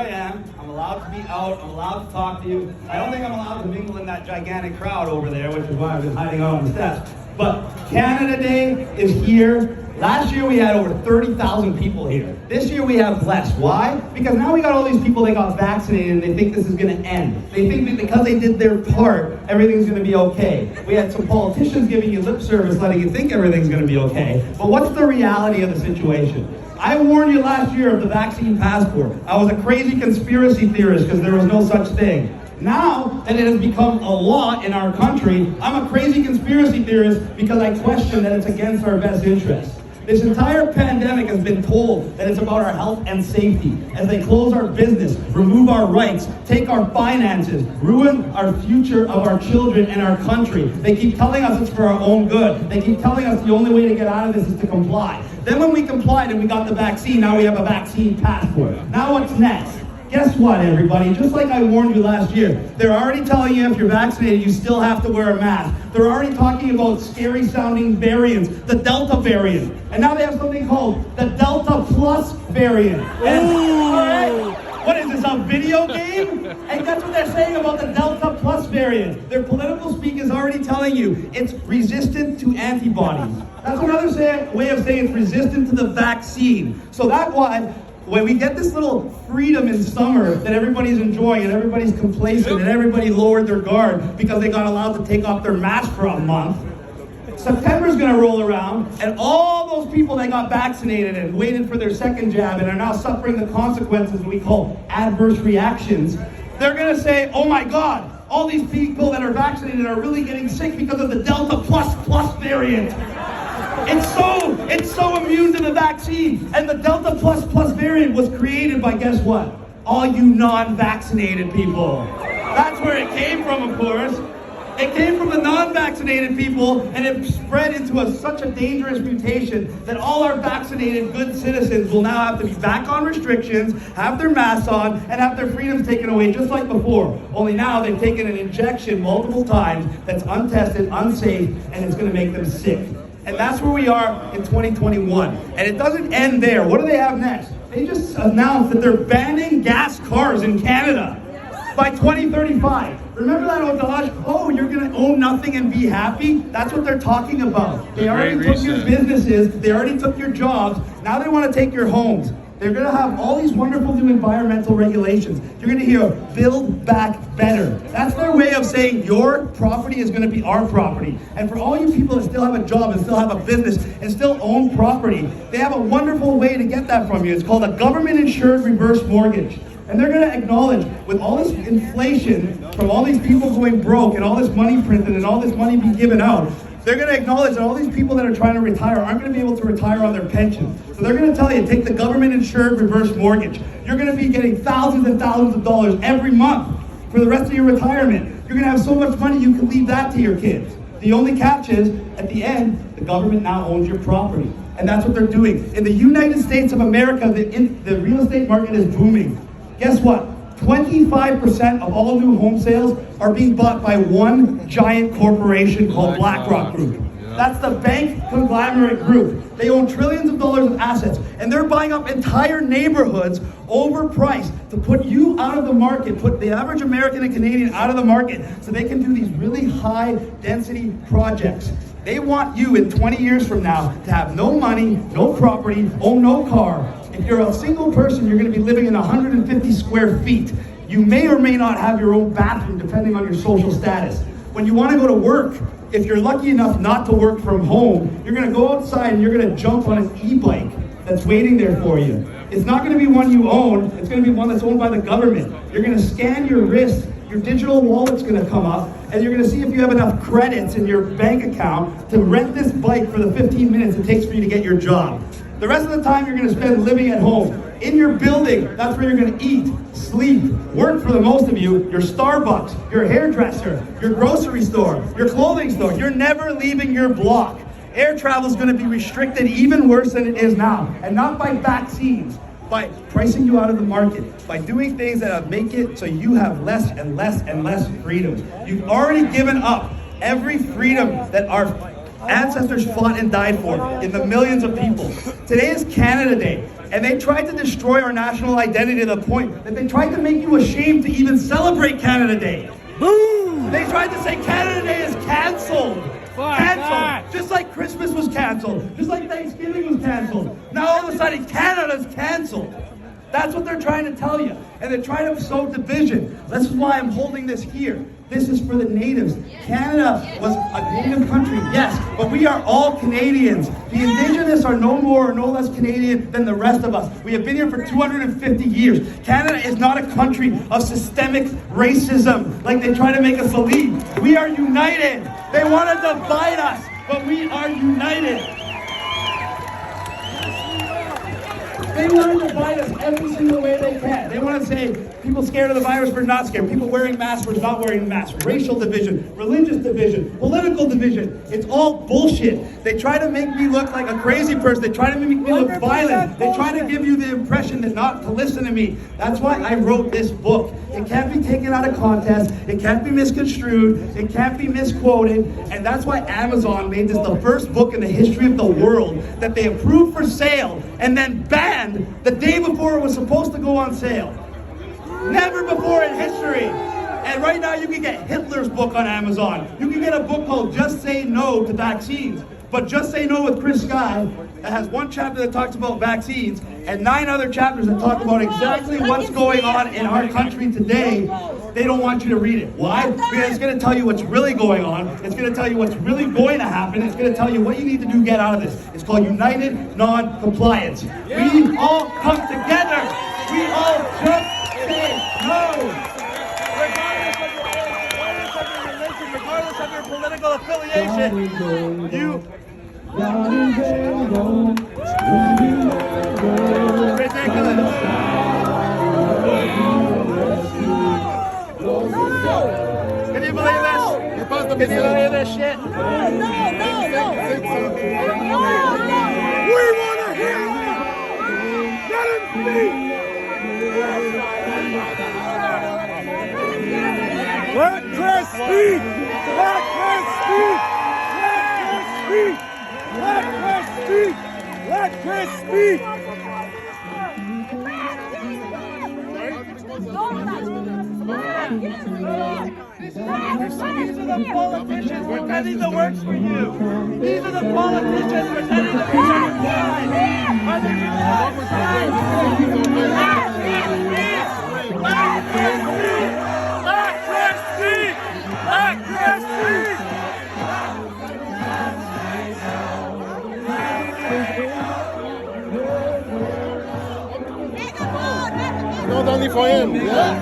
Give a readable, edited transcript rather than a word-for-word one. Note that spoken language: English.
I am. I'm allowed to be out. I'm allowed to talk to you. I don't think I'm allowed to mingle in that gigantic crowd over there, which is why I've been hiding out on the steps. But Canada Day is here. Last year we had over 30,000 people here. This year we have less. Why? Because now we got all these people that got vaccinated and they think this is going to end. They think that because they did their part, everything's going to be okay. We had some politicians giving you lip service, letting you think everything's going to be okay. But what's the reality of the situation? I warned you last year of the vaccine passport. I was a crazy conspiracy theorist because there was no such thing. Now that it has become a law in our country, I'm a crazy conspiracy theorist because I question that it's against our best interests. This entire pandemic has been told that it's about our health and safety. As they close our business, remove our rights, take our finances, ruin our future of our children and our country. They keep telling us it's for our own good. They keep telling us the only way to get out of this is to comply. Then when we complied and we got the vaccine, now we have a vaccine passport. Now what's next? Guess what, everybody? Just like I warned you last year, they're already telling you if you're vaccinated, you still have to wear a mask. They're already talking about scary-sounding variants, the Delta variant. And now they have something called the Delta Plus variant. And, all right, what is this, a video game? And that's what they're saying about the Delta Plus variant. Their political speak is already telling you it's resistant to antibodies. That's another way of saying it's resistant to the vaccine. So that's why when we get this little freedom in summer that everybody's enjoying and everybody's complacent and everybody lowered their guard because they got allowed to take off their mask for a month, September's gonna roll around and all those people that got vaccinated and waited for their second jab and are now suffering the consequences we call adverse reactions, they're gonna say, oh my God, all these people that are vaccinated are really getting sick because of the Delta Plus variant. It's so immune to the vaccine. And the Delta Plus variant was created by, guess what? All you non-vaccinated people. That's where it came from, of course. It came from the non-vaccinated people, and it spread into such a dangerous mutation that all our vaccinated good citizens will now have to be back on restrictions, have their masks on, and have their freedoms taken away just like before. Only now they've taken an injection multiple times that's untested, unsafe, and it's going to make them sick. And that's where we are in 2021. And it doesn't end there. What do they have next? They just announced that they're banning gas cars in Canada by 2035. Remember that adage, oh, you're going to own nothing and be happy? That's what they're talking about. They already took your businesses. They already took your jobs. Now they want to take your homes. They're going to have all these wonderful new environmental regulations. You're going to hear build back better. That's their way of saying your property is going to be our property. And for all you people that still have a job and still have a business and still own property, they have a wonderful way to get that from you. It's called a government-insured reverse mortgage. And they're going to acknowledge, with all this inflation from all these people going broke and all this money printed and all this money being given out, they're going to acknowledge that all these people that are trying to retire aren't going to be able to retire on their pension. So they're going to tell you, take the government-insured reverse mortgage. You're going to be getting thousands and thousands of dollars every month for the rest of your retirement. You're going to have so much money you can leave that to your kids. The only catch is, at the end, the government now owns your property. And that's what they're doing. In the United States of America, the real estate market is booming. Guess what? 25% of all new home sales are being bought by one giant corporation called BlackRock Group. That's the bank conglomerate group. They own trillions of dollars of assets, and they're buying up entire neighborhoods overpriced to put you out of the market, put the average American and Canadian out of the market so they can do these really high density projects. They want you in 20 years from now to have no money, no property, own no car. If you're a single person, you're going to be living in 150 square feet. You may or may not have your own bathroom, depending on your social status. When you want to go to work, if you're lucky enough not to work from home, you're going to go outside and you're going to jump on an e-bike that's waiting there for you. It's not going to be one you own. It's going to be one that's owned by the government. You're going to scan your wrist. Your digital wallet's going to come up, and you're going to see if you have enough credits in your bank account to rent this bike for the 15 minutes it takes for you to get your job. The rest of the time you're going to spend living at home. In your building, that's where you're going to eat, sleep, work for the most of you, your Starbucks, your hairdresser, your grocery store, your clothing store. You're never leaving your block. Air travel is going to be restricted even worse than it is now, and not by vaccines, by pricing you out of the market, by doing things that make it so you have less and less and less freedom. You've already given up every freedom that our ancestors fought and died for in the millions of people. Today is Canada Day. And they tried to destroy our national identity to the point that they tried to make you ashamed to even celebrate Canada Day. Boom! They tried to say Canada Day is canceled. Canceled. Just like Christmas was canceled. Just like Thanksgiving was canceled. Now all of a sudden Canada's canceled. That's what they're trying to tell you. And they're trying to sow division. This is why I'm holding this here. This is for the natives. Canada was a native country, yes, but we are all Canadians. The indigenous are no more or no less Canadian than the rest of us. We have been here for 250 years. Canada is not a country of systemic racism like they try to make us believe. We are united. They want to divide us, but we are united. They want to divide us every single way they can. They want to say people scared of the virus for not scared, people wearing masks for not wearing masks, racial division, religious division, political division. It's all bullshit. They try to make me look like a crazy person. They try to make me look violent. They try to give you the impression that not to listen to me. That's why I wrote this book. It can't be taken out of context. It can't be misconstrued. It can't be misquoted. And that's why Amazon made this the first book in the history of the world that they approved for sale and then banned the day before it was supposed to go on sale. Never before in history. And right now you can get Hitler's book on Amazon. You can get a book called Just Say No to Vaccines. But Just Say No with Chris Sky, that has one chapter that talks about vaccines and 9 other chapters that talk about exactly what's going on in our country today. They don't want you to read it. Why? Because it's going to tell you what's really going on. It's going to tell you what's really going to happen. It's going to tell you what you need to do to get out of this. It's called United Non-Compliance. We all come together. We all just say no. Regardless of your political affiliation, you ridiculous. Can you believe this? Can you believe this shit? No. We want to hear it. Let him speak. Let Chris speak. Let Chris speak. Let Chris speak. Let Chris speak. These are the politicians pretending to work for you. These are the politicians pretending to be on your side. Let Chris speak. Let Chris speak. Let Chris speak. Not only for him. Yeah.